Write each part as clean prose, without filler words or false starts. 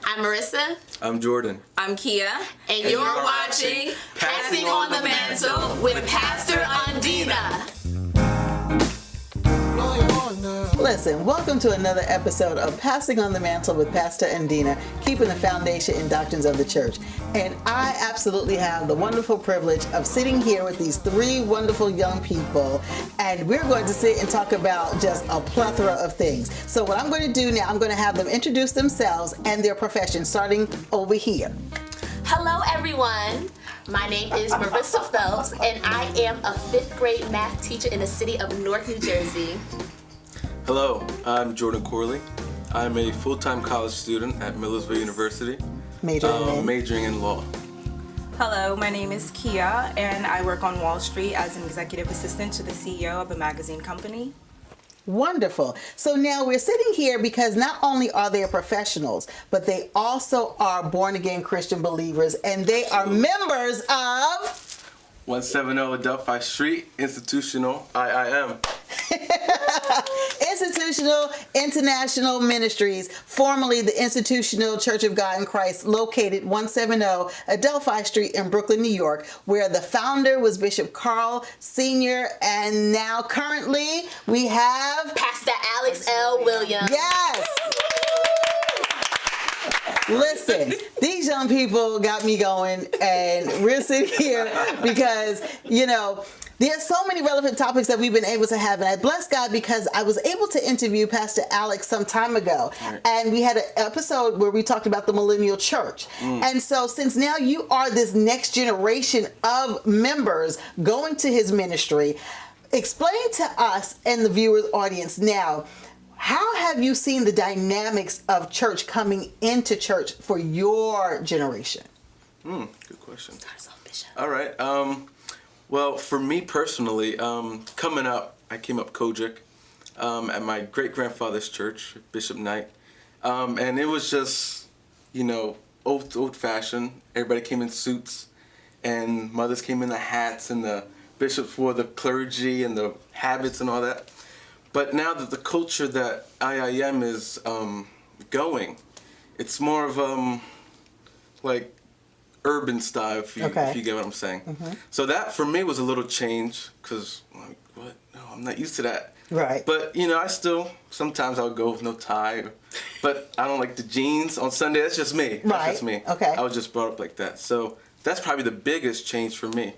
I'm Marissa. I'm Jordan. I'm Kia. And you're watching Passing On The Mantle with Pastor Undena. Listen, welcome to another episode of Passing on the Mantle with Pastor Undena, keeping the foundation and doctrines of the church. And I absolutely have the wonderful privilege of sitting here with these three wonderful young people, and we're going to sit and talk about just a plethora of things. So what I'm going to do now, I'm going to have them introduce themselves and their profession, starting over here. Hello, everyone. My name is Marissa Phelps, and I am a 5th grade math teacher in the city of Newark, New Jersey. Hello, I'm Jordan Corley. I'm a full-time college student at Millersville University, majoring in law. Hello, my name is Kia, and I work on Wall Street as an executive assistant to the CEO of a magazine company. Wonderful. So now we're sitting here because not only are they professionals, but they also are born-again Christian believers, and they are members of 170 Adelphi Street, Institutional IIM. Institutional International Ministries, formerly the Institutional Church of God in Christ, located 170 Adelphi Street in Brooklyn, New York, where the founder was Bishop Carl Sr., and now currently we have Pastor Alex L. Williams. Yes! Listen, these young people got me going, and we're sitting here because, there's so many relevant topics that we've been able to have, and I bless God because I was able to interview Pastor Alex some time ago, and we had an episode where we talked about the Millennial Church. And so since now you are this next generation of members going to his ministry, explain to us and the viewers audience now, how have you seen the dynamics of church coming into church for your generation? Good question. Starts off, Bishop. All right. Well, for me personally, coming up, I came up Kojic at my great-grandfather's church, Bishop Knight. And it was just, old-fashioned. Everybody came in suits, and mothers came in the hats, and the bishops wore the clergy and the habits and all that. But now that the culture that IIM is going, it's more of like urban style, if you get what I'm saying. Mm-hmm. So that for me was a little change because like, what? No, I'm not used to that. Right. But I still sometimes I'll go with no tie, but I don't like the jeans on Sunday. That's just me. Right. That's just me. Okay. I was just brought up like that. So that's probably the biggest change for me.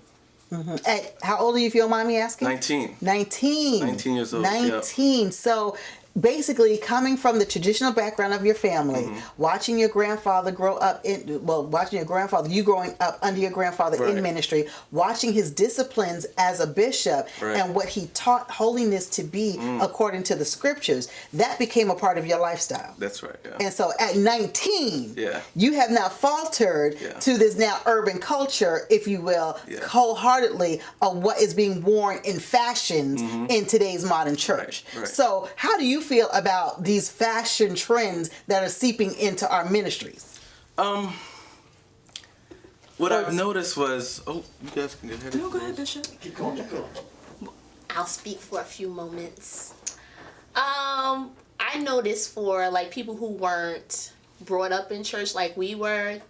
Mm-hmm. Hey, how old are you, if you don't mind me asking? 19. 19 years old. 19. Yep. So basically coming from the traditional background of your family, watching your grandfather grow up you growing up under your grandfather in ministry, watching his disciplines as a bishop and what he taught holiness to be according to the scriptures, that became a part of your lifestyle. That's right, yeah. And so at 19, you have now faltered to this now urban culture, if you will, wholeheartedly of what is being worn in fashions in today's modern church. Right. So how do you feel about these fashion trends that are seeping into our ministries? What I've noticed was, you guys can go ahead. No, go ahead, Bishop. Keep going. I'll speak for a few moments. I noticed for like people who weren't brought up in church like we were,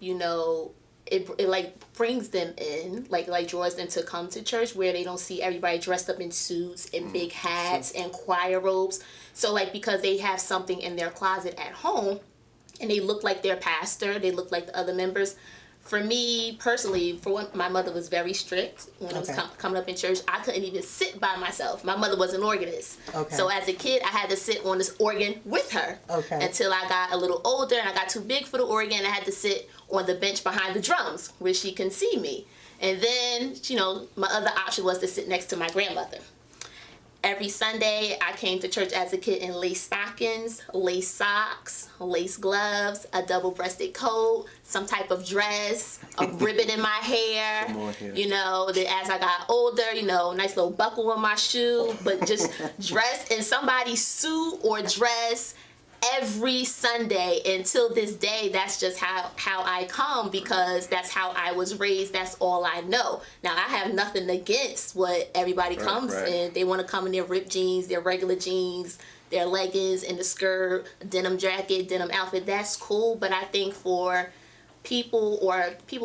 it like brings them in, like draws them to come to church where they don't see everybody dressed up in suits and big hats and choir robes. So like because they have something in their closet at home and they look like their pastor, they look like the other members. For me personally, for one, my mother was very strict when I was coming up in church. I couldn't even sit by myself. My mother was an organist. So as a kid, I had to sit on this organ with her until I got a little older and I got too big for the organ. I had to sit on the bench behind the drums where she can see me. And then, my other option was to sit next to my grandmother. Every Sunday, I came to church as a kid in lace stockings, lace socks, lace gloves, a double-breasted coat, some type of dress, a ribbon in my hair. Then as I got older, nice little buckle on my shoe, but just dress in somebody's suit or dress every Sunday until this day. That's just how I come, because that's how I was raised. That's all I know. Now, I have nothing against what everybody comes in. They want to come in their ripped jeans, their regular jeans, their leggings and the skirt, denim jacket, denim outfit, that's cool. But I think for people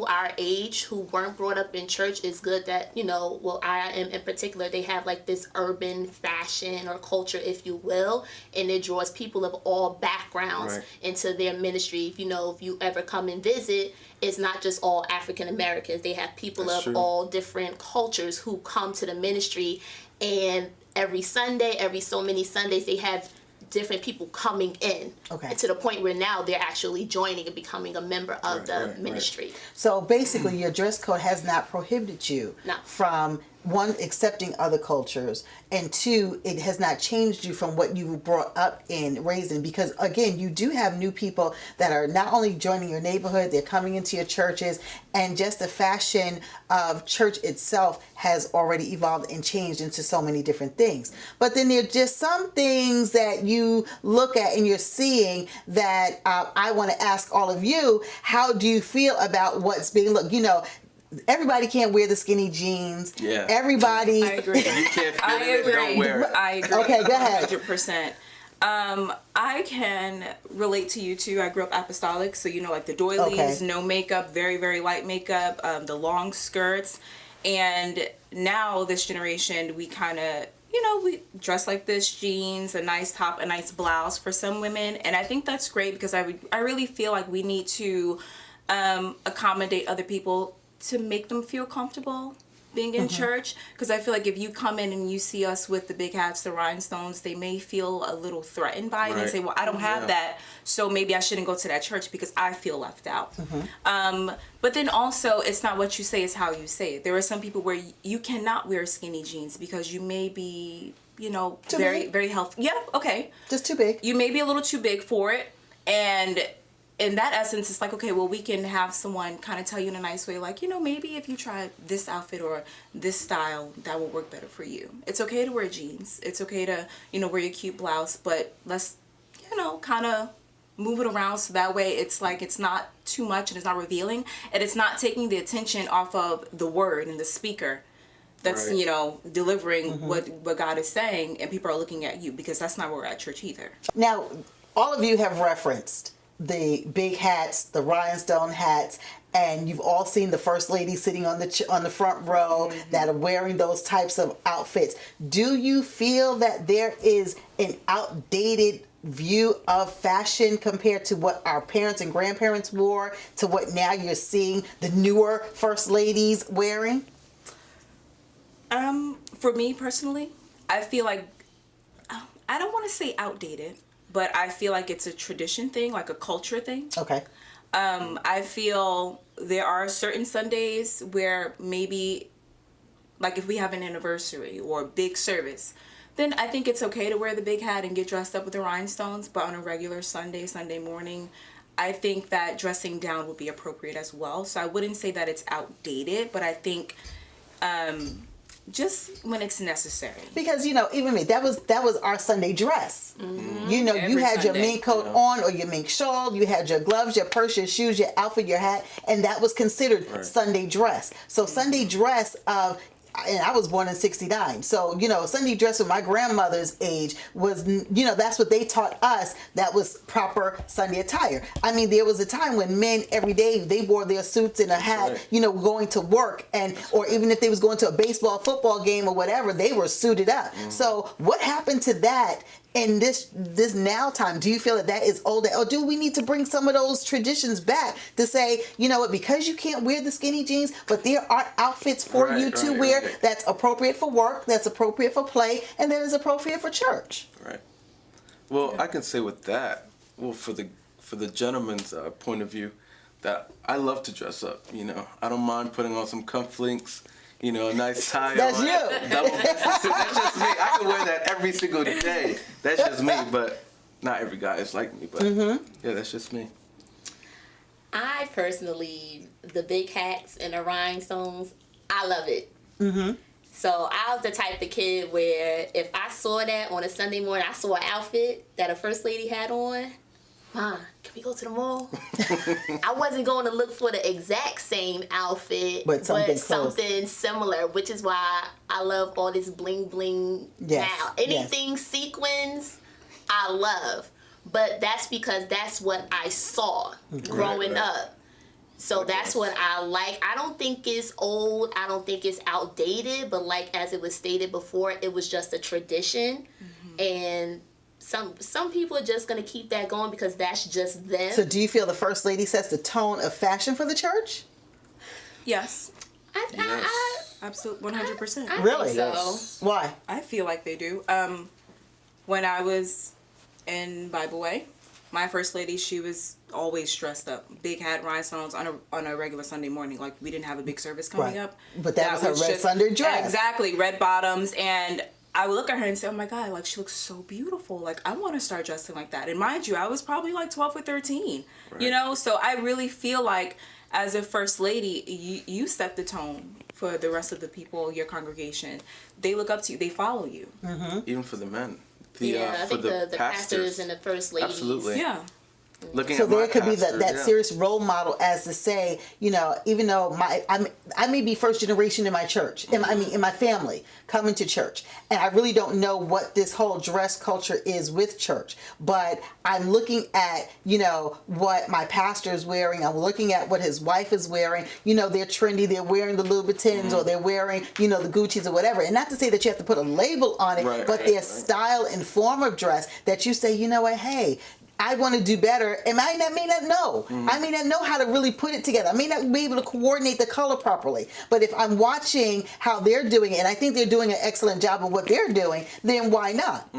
our age who weren't brought up in church, it's good that, you know, well, I am in particular, they have like this urban fashion or culture, if you will, and it draws people of all backgrounds into their ministry. You know, if you ever come and visit, it's not just all African Americans. They have people of all different cultures who come to the ministry, and every Sunday, every so many Sundays, they have different people coming in, to the point where now they're actually joining and becoming a member of the ministry. So basically, your dress code has not prohibited you from, one, accepting other cultures, and two, it has not changed you from what you were brought up in, raised in. Because again, you do have new people that are not only joining your neighborhood, they're coming into your churches, and just the fashion of church itself has already evolved and changed into so many different things. But then there are just some things that you look at and you're seeing that I want to ask all of you, how do you feel about what's being looked? You know, everybody can't wear the skinny jeans. Yeah. Everybody. I agree. You can't fit it, don't wear it. I agree. Okay, go ahead. 100%. I can relate to you too. I grew up apostolic, so you know, like the doilies, no makeup, very, very light makeup, the long skirts. And now this generation, we kind of, you know, we dress like this, jeans, a nice top, a nice blouse for some women. And I think that's great because I really feel like we need to accommodate other people to make them feel comfortable being in church. Because I feel like if you come in and you see us with the big hats, the rhinestones, they may feel a little threatened by it and say, well, I don't have that, so maybe I shouldn't go to that church because I feel left out. But then also, it's not what you say, it's how you say it. There are some people where you cannot wear skinny jeans because you may be, you know, very healthy. Yeah, okay. Just too big. You may be a little too big for it. And in that essence, it's like, okay, well, we can have someone kind of tell you in a nice way, like, you know, maybe if you try this outfit or this style, that will work better for you. It's okay to wear jeans. It's okay to, you know, wear your cute blouse, but let's, you know, kind of move it around so that way it's like it's not too much and it's not revealing, and it's not taking the attention off of the word and the speaker that's, you know, delivering what God is saying, and people are looking at you, because that's not where we're at church either. Now, all of you have referenced the big hats, the rhinestone hats, and you've all seen the first lady sitting on the front row that are wearing those types of outfits. Do you feel that there is an outdated view of fashion compared to what our parents and grandparents wore to what now you're seeing the newer first ladies wearing? For me personally, I feel like, I don't want to say outdated, but I feel like it's a tradition thing, like a culture thing. Okay. I feel there are certain Sundays where maybe, like if we have an anniversary or a big service, then I think it's okay to wear the big hat and get dressed up with the rhinestones. But on a regular Sunday morning, I think that dressing down would be appropriate as well. So I wouldn't say that it's outdated, but I think just when it's necessary. Because, you know, even me, that was our Sunday dress. You know, you had your mink coat on or your mink shawl, you had your gloves, your purse, your shoes, your outfit, your hat, and that was considered Sunday dress. So Sunday dress and I was born in 1969. So, you know, Sunday dress with my grandmother's age was, you know, that's what they taught us. That was proper Sunday attire. I mean, there was a time when men every day, they wore their suits and a hat, you know, going to work, and or even if they was going to a baseball, football game or whatever, they were suited up. So what happened to that in this now time? Do you feel that is older, or do we need to bring some of those traditions back to say, you know what, because you can't wear the skinny jeans, but there are outfits for you to wear that's appropriate for work, that's appropriate for play, and that is appropriate for church. Right. Well, I can say with that, well, for the gentleman's point of view, that I love to dress up. You know, I don't mind putting on some cufflinks. You know, a nice tie. That's on. you. That's just me. I can wear that every single day. That's just me, but not every guy is like me. But yeah, that's just me. I personally, the big hats and the rhinestones, I love it. So I was the type of kid where if I saw that on a Sunday morning, I saw an outfit that a first lady had on, Mom, can we go to the mall? I wasn't going to look for the exact same outfit, but something similar, which is why I love all this bling bling now. Anything sequins, I love. But that's because that's what I saw growing up. So that's what I like. I don't think it's old. I don't think it's outdated. But like as it was stated before, it was just a tradition. And some people are just going to keep that going because that's just them. So do you feel the First Lady sets the tone of fashion for the church? Yes. I Absolutely, 100%. I Really? think so. Yes. Why? I feel like they do. When I was in Bible Way, my First Lady, she was always dressed up. Big hat, rhinestones on a regular Sunday morning. Like, we didn't have a big service coming Right. up. But that was her red Sunday dress. Exactly, red bottoms. And I would look at her and say, oh my God, like, she looks so beautiful. Like, I want to start dressing like that. And mind you, I was probably like 12 or 13, you know? So I really feel like as a First Lady, you set the tone for the rest of the people, your congregation. They look up to you. They follow you. Even for the men. I think the pastors and the first ladies. Absolutely. Yeah. Looking So at there my could be pastors, that yeah. serious role model as to say, you know, even though I may be first generation in my church, in my family coming to church, and I really don't know what this whole dress culture is with church, but I'm looking at, you know, what my pastor is wearing, I'm looking at what his wife is wearing, you know, they're trendy, they're wearing the Louboutins or they're wearing, you know, the Gucci's or whatever, and not to say that you have to put a label on it, but their style and form of dress that you say, you know what, hey, I want to do better, and I may not know. I may not know how to really put it together. I may not be able to coordinate the color properly. But if I'm watching how they're doing it, and I think they're doing an excellent job of what they're doing, then why not?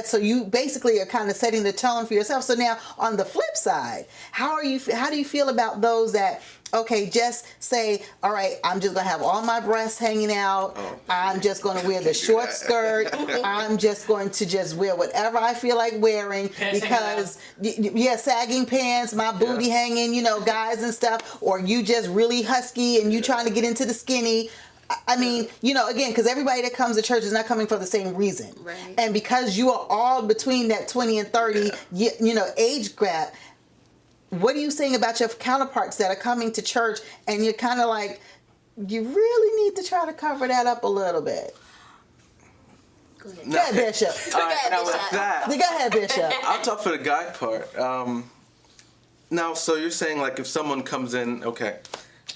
So you basically are kind of setting the tone for yourself. So now, on the flip side, how do you feel about those that, okay, just say, all right, I'm just going to have all my breasts hanging out. I'm just going to wear the short skirt. I'm just going to just wear whatever I feel like wearing because, sagging pants, my booty hanging, you know, guys and stuff. Or you just really husky and you trying to get into the skinny. I mean, you know, again, because everybody that comes to church is not coming for the same reason. Right. And because you are all between that 20 and 30, you know, age gap, what are you saying about your counterparts that are coming to church and you're kind of like, you really need to try to cover that up a little bit? Go ahead. Go ahead, Bishop. All right, now with that, Go ahead, Bishop. I'll talk for the guy part. Now, so you're saying like if someone comes in, okay.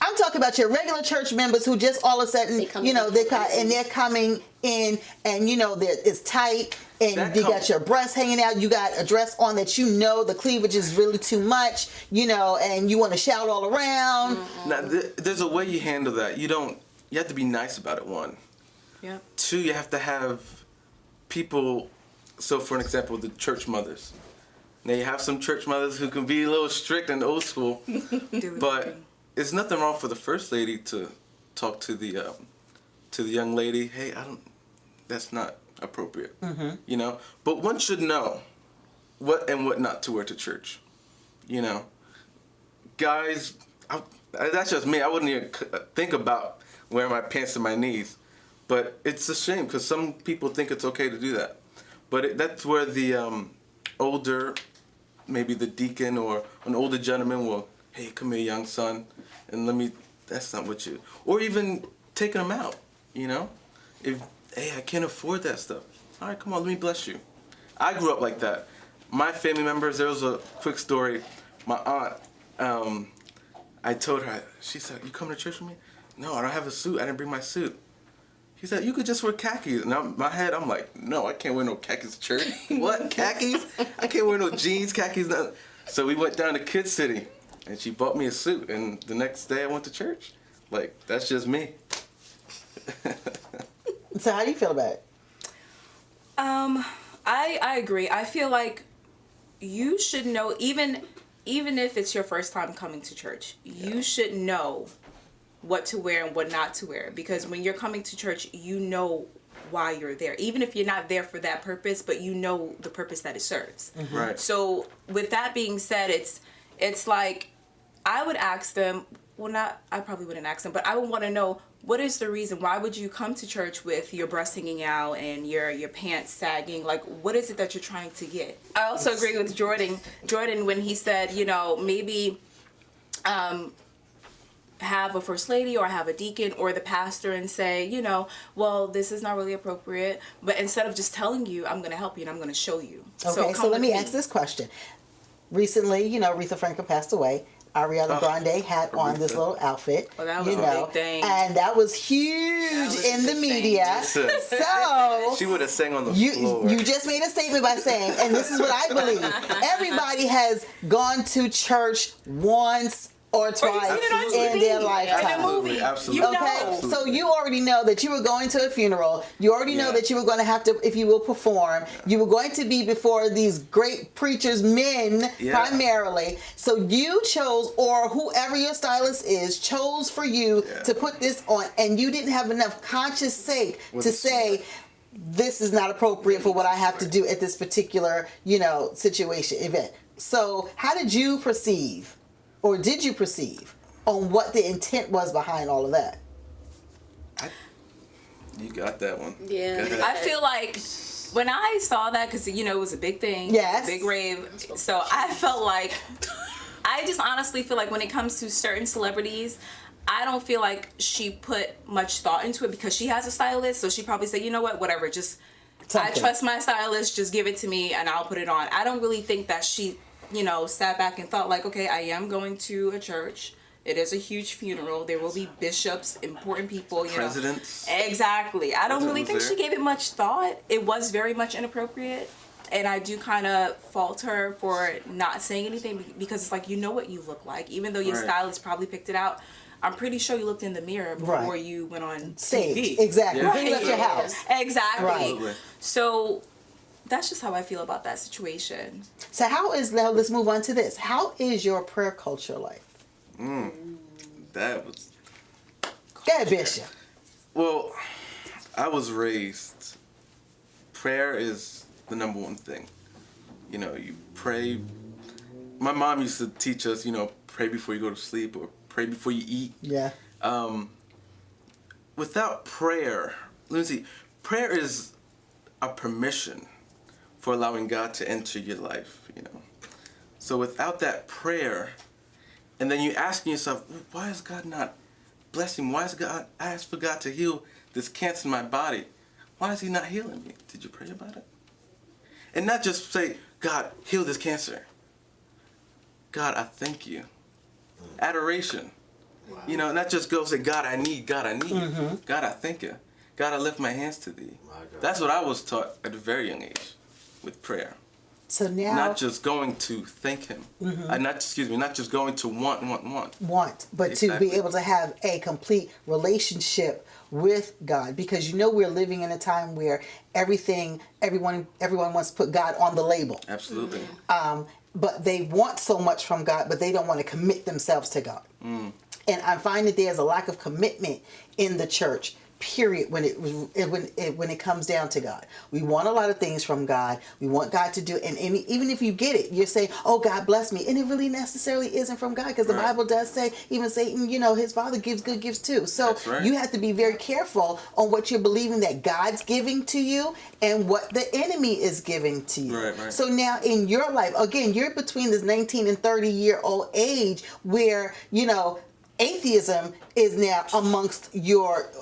I'm talking about your regular church members who just all of a sudden, you know, they're coming in and, you know, it's tight and you got your breasts hanging out. You got a dress on that, you know, the cleavage is really too much, you know, and you want to shout all around. Now, there's a way you handle that. You have to be nice about it, one. Yeah. Two, you have to have people, so for an example, the church mothers. Now you have some church mothers who can be a little strict and old school, but it's nothing wrong for the first lady to talk to the young lady. Hey, that's not appropriate, you know. But one should know what and what not to wear to church, you know. Guys, that's just me. I wouldn't even think about wearing my pants to my knees, but it's a shame because some people think it's okay to do that. But that's where the older, maybe the deacon or an older gentleman will, hey, come here, young son, and that's not what you, or even taking them out, you know? Hey, I can't afford that stuff. All right, come on, let me bless you. I grew up like that. My family members, there was a quick story. My aunt, I told her, she said, you coming to church with me? No, I don't have a suit. I didn't bring my suit. He said, you could just wear khakis. And in my head, I'm like, no, I can't wear no khakis to church. What, khakis? I can't wear no jeans, khakis, nothing. So we went down to Kid City, and she bought me a suit. And the next day I went to church. Like, that's just me. So how do you feel about it? I agree. I feel like you should know, even if it's your first time coming to church, you should know what to wear and what not to wear. Because when you're coming to church, you know why you're there. Even if you're not there for that purpose, but you know the purpose that it serves. Mm-hmm. Right. So with that being said, it's like I would ask them, I probably wouldn't ask them, but I would want to know, what is the reason? Why would you come to church with your breasts hanging out and your pants sagging? Like, what is it that you're trying to get? I also agree with Jordan when he said, you know, maybe have a first lady or have a deacon or the pastor and say, you know, well, this is not really appropriate. But instead of just telling you, I'm going to help you and I'm going to show you. Okay, so let me ask this question. Recently, you know, Aretha Franklin passed away. Ariana Grande had on this little outfit, well, that was you a know, big thing. and that was huge in the media. So she would have sang on the floor. You just made a statement by saying, and this is what I believe: everybody has gone to church once or twice in their lifetime. In a movie. Absolutely. You know. Okay, Absolutely. so you already know that you were going to a funeral. You already know that you were going to have to, if you will, perform. You were going to be before these great preachers, men primarily. So you chose, or whoever your stylist is, chose for you to put this on, and you didn't have enough conscious sake to say, this is not appropriate for what I have to do at this particular, you know, situation, event. So how did you perceive? Or did you perceive on what the intent was behind all of that? You got that one. Yeah. I feel like when I saw that, because, you know, it was a big thing. Yes. Big rave. So I felt like, I just honestly feel like when it comes to certain celebrities, I don't feel like she put much thought into it because she has a stylist. So she probably said, you know what, whatever, just, I trust my stylist, just give it to me and I'll put it on. I don't really think that she, you know, sat back and thought like, okay, I am going to a church. It is a huge funeral. There will be bishops, important people, you Presidents. know. Exactly. I don't really think there. she gave it much thought. It was very much inappropriate. And I do kind of fault her for not saying anything because it's like, you know what you look like. Even though your stylist probably picked it out, I'm pretty sure you looked in the mirror before you went on stage. TV. Exactly. Yeah. Before you left your house. Exactly. Absolutely. So that's just how I feel about that situation. So now let's move on to this. How is your prayer culture like? That was... Go ahead, Bishop. Well, I was raised... Prayer is the number one thing. You know, you pray... My mom used to teach us, you know, pray before you go to sleep or pray before you eat. Yeah. Without prayer... Lindsay, prayer is a permission for allowing God to enter your life, you know. So without that prayer, and then you asking yourself, why is God not blessing me? Why is God, I asked for God to heal this cancer in my body. Why is he not healing me? Did you pray about it? And not just say, God, heal this cancer. God, I thank you. Adoration. Wow. You know, not just go say, God, I need. God, I thank you. God, I lift my hands to thee. That's what I was taught at a very young age. With prayer. So now... Not just going to thank him. Not just going to want. But to be able to have a complete relationship with God. Because you know we're living in a time where everyone wants to put God on the label. Absolutely. But they want so much from God, but they don't want to commit themselves to God. And I find that there's a lack of commitment in the church. Period. When it comes down to God, we want a lot of things from God. We want God to do, and even if you get it, you're saying, "Oh, God bless me," and it really necessarily isn't from God because the Bible does say, even Satan, you know, his Father gives good gifts too. So you have to be very careful on what you're believing that God's giving to you and what the enemy is giving to you. Right. So now in your life, again, you're between this 19 and 30-year-old age where you know. Atheism is now amongst your,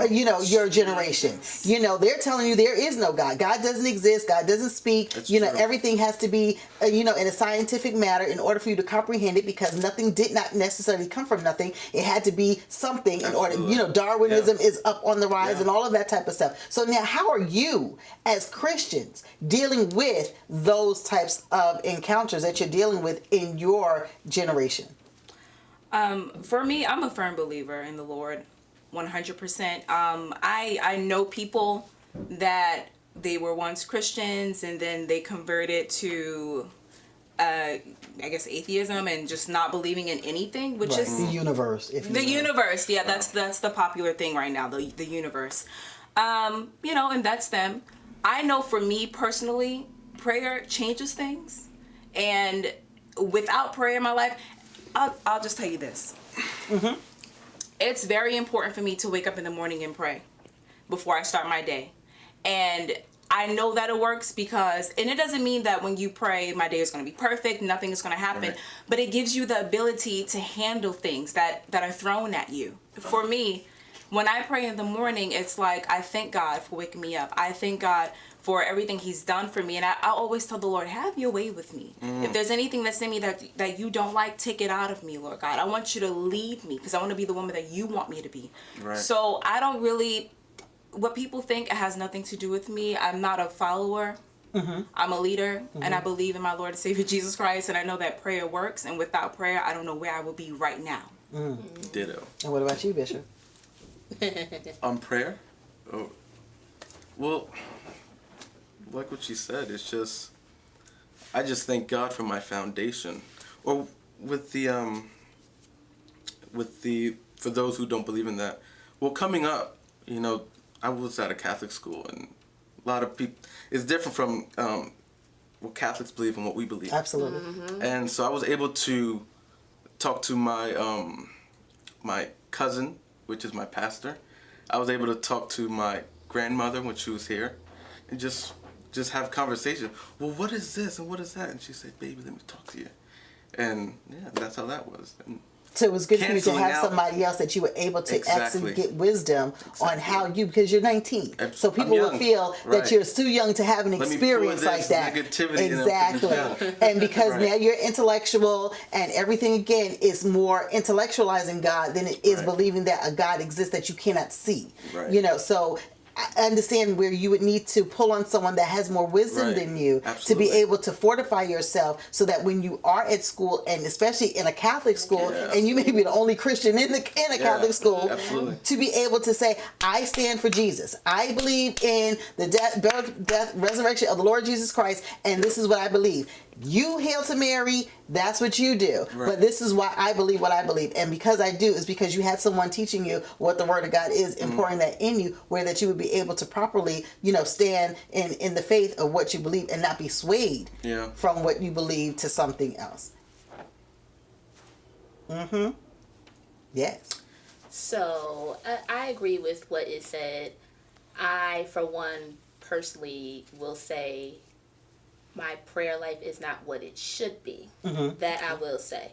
you know, your generation. You know, they're telling you there is no God. God doesn't exist. God doesn't speak. That's you know, true. everything has to be, you know, in a scientific matter in order for you to comprehend it because nothing did not necessarily come from nothing. It had to be something in order, you know, Darwinism is up on the rise and all of that type of stuff. So now how are you as Christians dealing with those types of encounters that you're dealing with in your generation? For me, I'm a firm believer in the Lord, 100%. I know people that they were once Christians and then they converted to, I guess, atheism and just not believing in anything, which is the universe. Universe. Yeah, that's the popular thing right now, the universe. You know, and that's them. I know for me personally, prayer changes things, and without prayer in my life. I'll just tell you this. It's very important for me to wake up in the morning and pray before I start my day. And I know that it works because, and it doesn't mean that when you pray, my day is going to be perfect, nothing is going to happen, Right. but it gives you the ability to handle things that are thrown at you. For me, when I pray in the morning, it's like, I thank God for waking me up. I thank God for everything he's done for me. And I always tell the Lord, have your way with me. If there's anything that's in me that you don't like, take it out of me, Lord God. I want you to lead me because I want to be the woman that you want me to be. Right. So I don't really, what people think, it has nothing to do with me. I'm not a follower. I'm a leader, and I believe in my Lord and Savior Jesus Christ, and I know that prayer works, and without prayer, I don't know where I would be right now. Ditto. And what about you, Bishop? On prayer? Oh, well, like what she said, it's just, I just thank God for my foundation. Or for those who don't believe in that, well, coming up, you know, I was at a Catholic school, and a lot of people, it's different from what Catholics believe and what we believe. Absolutely. And so I was able to talk to my my cousin, which is my pastor. I was able to talk to my grandmother when she was here, and just have conversation. Well, what is this and what is that? And she said, "Baby, let me talk to you." And yeah, that's how that was. And So it was good for you to canceling have out. somebody else that you were able to Exactly. actually get wisdom on how you, because you're 19. So I'm people will young. feel that Right. you're too young to have an Let me experience pour like this that. negativity in them. Exactly. Yeah. And because Right. now you're intellectual and everything again is more intellectualizing God than it is Right. believing that a God exists that you cannot see. Right. You know, so I understand where you would need to pull on someone that has more wisdom Right. than you to Absolutely. be able to fortify yourself so that when you are at school, and especially in a Catholic school, Yeah. and you may be the only Christian in a Catholic school, absolutely. to be able to say, I stand for Jesus. I believe in the death, resurrection of the Lord Jesus Christ, and this is what I believe. You hail to Mary, that's what you do. Right. But this is why I believe what I believe. And because I do is because you had someone teaching you what the Word of God is and pouring that in you, where that you would be able to properly, you know, stand in the faith of what you believe and not be swayed Yeah. from what you believe to something else. Yes. So I agree with what is said. I, for one, personally will say my prayer life is not what it should be. That I will say.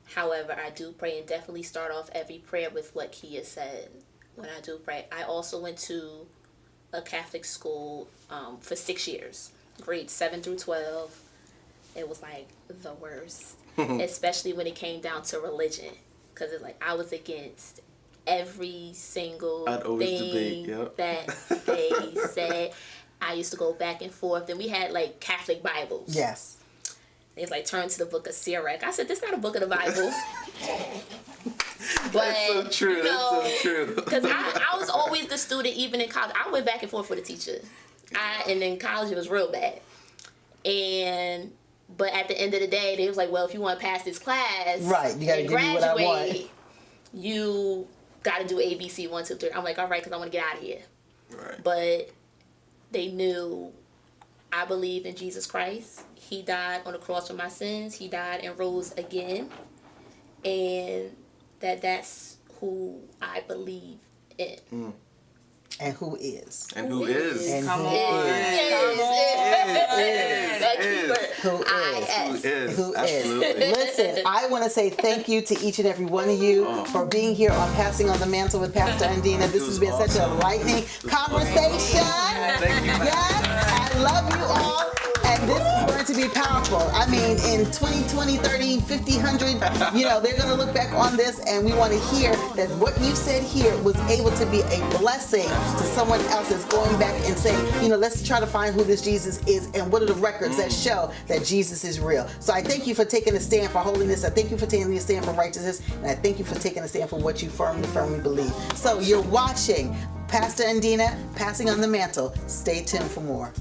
However, I do pray and definitely start off every prayer with what Kia said when I do pray. I also went to a Catholic school for 6 years, grades 7 through 12. It was like the worst, especially when it came down to religion, because it's like I was against every single I'd always thing debate, yep. that they said. I used to go back and forth. Then we had like Catholic Bibles. Yes. It's like turn to the book of Sirach. I said, this is not a book of the Bible. But, That's so true. you know, That's so true. because I was always the student, even in college. I went back and forth with a teacher. And in college, it was real bad. But at the end of the day, they was like, well, if you want to pass this class, Right, you gotta and give me what I want. graduate, you got to do ABC 1, 2, 3. I'm like, all right, because I want to get out of here. Right. But they knew I believe in Jesus Christ. He died on the cross for my sins. He died and rose again. And that's who I believe in. And who is. And who is? And Come who on. Who is? Who Absolutely. is. Listen, I want to say thank you to each and every one of you for being here on Passing on the Mantle with Pastor Undena. This has been such a lightning conversation. Thank you. Yes, I love you all. And this is going to be powerful. I mean, in 20, 30, 50, 100, you know, they're going to look back on this, and we want to hear that what you said here was able to be a blessing to someone else that's going back and saying, you know, let's try to find who this Jesus is and what are the records that show that Jesus is real. So I thank you for taking a stand for holiness. I thank you for taking a stand for righteousness. And I thank you for taking a stand for what you firmly believe. So you're watching Pastor Undena, Passing on the Mantle. Stay tuned for more.